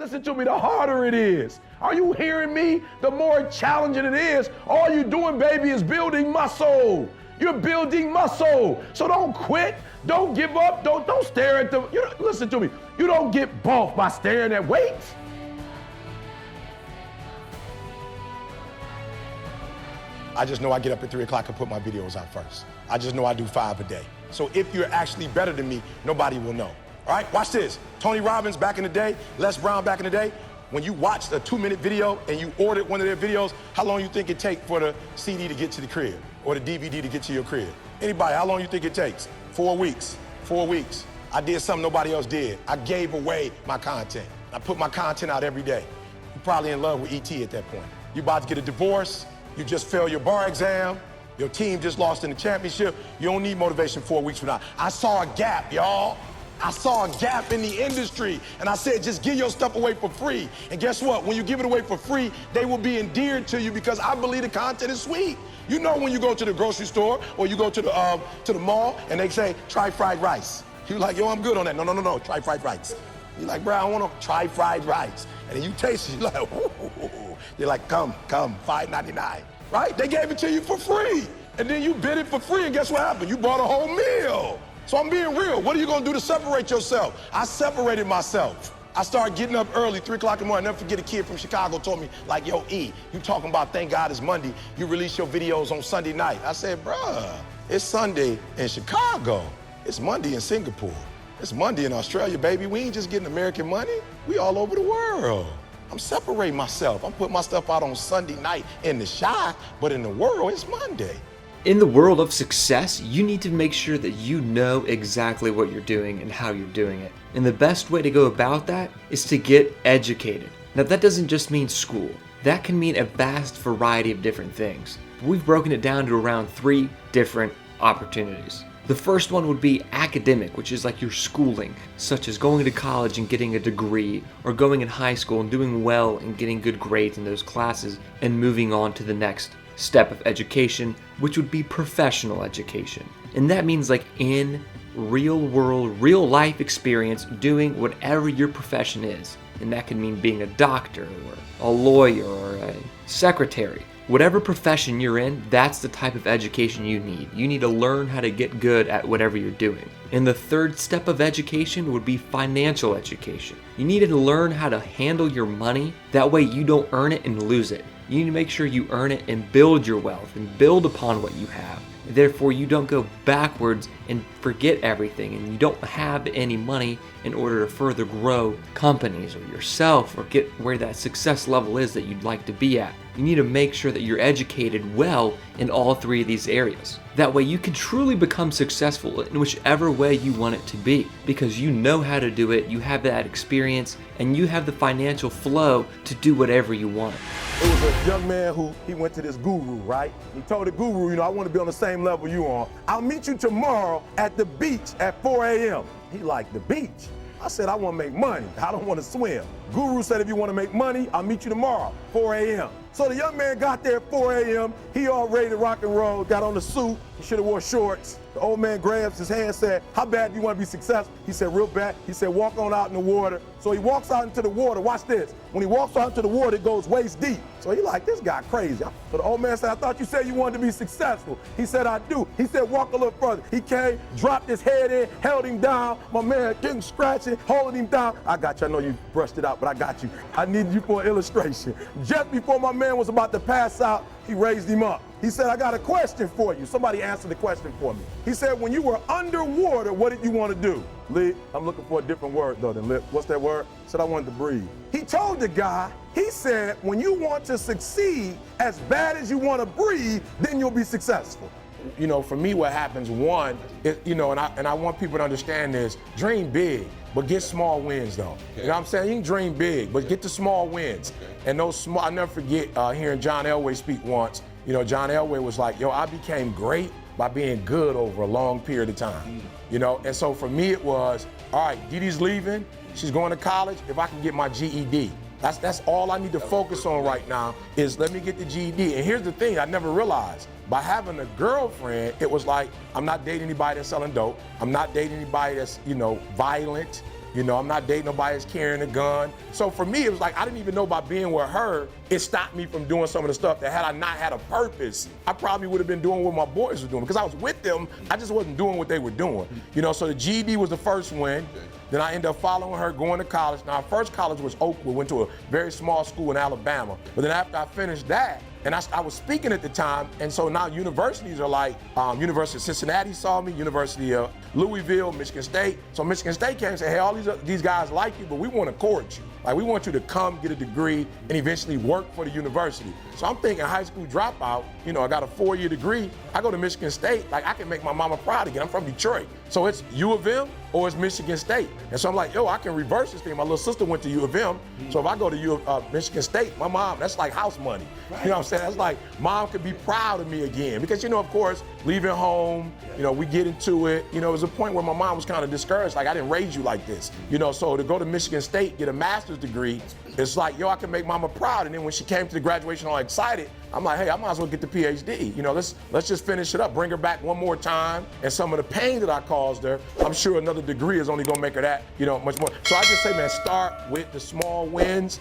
Listen to me, the harder it is. Are you hearing me? The more challenging it is. All you're doing, baby, is building muscle. You're building muscle. So don't quit. Don't give up. Don't stare at the, listen to me. You don't get buff by staring at weights. I just know I get up at 3 o'clock and put my videos out first. I just know I do 5 a day. So if you're actually better than me, nobody will know. All right, watch this. Tony Robbins back in the day, Les Brown back in the day, when you watched a 2-minute video and you ordered one of their videos, how long you think it take for the CD to get to the crib or the DVD to get to your crib? Anybody, how long you think it takes? 4 weeks, 4 weeks. I did something nobody else did. I gave away my content. I put my content out every day. You're probably in love with ET at that point. You about to get a divorce, you just failed your bar exam, your team just lost in the championship, you don't need motivation 4 weeks from now. I saw a gap, y'all. I saw a gap in the industry, and I said, just give your stuff away for free. And guess what? When you give it away for free, they will be endeared to you because I believe the content is sweet. You know when you go to the grocery store or you go to the mall and they say, try fried rice. You're like, yo, I'm good on that. No, try fried rice. You're like, bro, I want to try fried rice. And then you taste it, you're like, ooh. They're like, come, $5.99, right? They gave it to you for free. And then you bid it for free, and guess what happened? You bought a whole meal. So I'm being real. What are you gonna do to separate yourself? I separated myself. I started getting up early, 3 o'clock in the morning. I'll never forget a kid from Chicago told me, like, yo, E, you talking about thank God it's Monday. You release your videos on Sunday night. I said, bruh, it's Sunday in Chicago. It's Monday in Singapore. It's Monday in Australia, baby. We ain't just getting American money. We all over the world. I'm separating myself. I'm putting my stuff out on Sunday night in the Chi, but in the world, it's Monday. In the world of success, you need to make sure that you know exactly what you're doing and how you're doing it. And the best way to go about that is to get educated. Now that doesn't just mean school. That can mean a vast variety of different things. But we've broken it down to around 3 different opportunities. The first one would be academic, which is like your schooling, such as going to college and getting a degree, or going in high school and doing well and getting good grades in those classes and moving on to the next step of education, which would be professional education. And that means like in real world, real life experience doing whatever your profession is. And that can mean being a doctor or a lawyer or a secretary. Whatever profession you're in, that's the type of education you need. You need to learn how to get good at whatever you're doing. And the third step of education would be financial education. You need to learn how to handle your money. That way you don't earn it and lose it. You need to make sure you earn it and build your wealth and build upon what you have. Therefore, you don't go backwards and forget everything, and you don't have any money in order to further grow companies or yourself or get where that success level is that you'd like to be at. You need to make sure that you're educated well in all 3 of these areas. That way you can truly become successful in whichever way you want it to be, because you know how to do it, you have that experience, and you have the financial flow to do whatever you want. It was a young man who, he went to this guru, right? He told the guru, I want to be on the same level you on. I'll meet you tomorrow at the beach at 4 a.m. He liked the beach. I said, I want to make money. I don't want to swim. Guru said, if you want to make money, I'll meet you tomorrow, 4 a.m. So the young man got there at 4 a.m. He all ready to rock and roll, got on the suit. He should have wore shorts. The old man grabs his hand and said, how bad do you want to be successful? He said, real bad. He said, walk on out in the water. So he walks out into the water. Watch this. When he walks out into the water, it goes waist deep. So he like, this guy crazy. So the old man said, I thought you said you wanted to be successful. He said, I do. He said, walk a little further. He came, dropped his head in, held him down. My man getting scratching, holding him down. I got you. I know you brushed it out, but I got you. I needed you for an illustration. Just before my man was about to pass out, he raised him up. He said, I got a question for you. Somebody answer the question for me. He said, when you were underwater, what did you want to do? Lit, I'm looking for a different word though than lip. What's that word? He said, I wanted to breathe. He told the guy, he said, when you want to succeed as bad as you want to breathe, then you'll be successful. For me, what happens, one, and I want people to understand this, dream big, but get small wins though. You know what I'm saying? You can dream big, but get the small wins. And those small, I'll never forget hearing John Elway speak once. John Elway was like, I became great by being good over a long period of time. And so for me it was, all right, Didi's leaving, she's going to college, if I can get my GED. That's all I need to focus on right now is let me get the GED. And here's the thing I never realized. By having a girlfriend, it was like, I'm not dating anybody that's selling dope. I'm not dating anybody that's, violent. You know, I'm not dating nobody that's carrying a gun. So for me, it was like, I didn't even know by being with her, it stopped me from doing some of the stuff that had I not had a purpose, I probably would have been doing what my boys were doing. Because I was with them, I just wasn't doing what they were doing. You know, so the GED was the first win. Then I ended up following her, going to college. Now, our first college was Oakwood, went to a very small school in Alabama. But then after I finished that, and I was speaking at the time, and so now universities are like, University of Cincinnati saw me, University of Louisville, Michigan State. So Michigan State came and said, hey, all these guys like you, but we want to court you. Like, we want you to come get a degree and eventually work for the university. So I'm thinking high school dropout, you know, I got a 4-year degree. I go to Michigan State, like I can make my mama proud again. I'm from Detroit. So it's U of M or it's Michigan State. And so I'm like, yo, I can reverse this thing. My little sister went to U of M. So if I go to Michigan State, my mom, that's like house money. You know what I'm saying? That's like, mom could be proud of me again. Because, you know, of course, leaving home, you know, we get into it. You know, it was a point where my mom was kind of discouraged. Like, I didn't raise you like this. You know, so to go to Michigan State, get a master's degree, it's like, yo, I can make mama proud. And then when she came to the graduation all excited, I'm like, hey, I might as well get the PhD. You know, let's just finish it up, bring her back one more time. And some of the pain that I caused her, I'm sure another degree is only gonna make her that, you know, much more. So I just say, man, start with the small wins.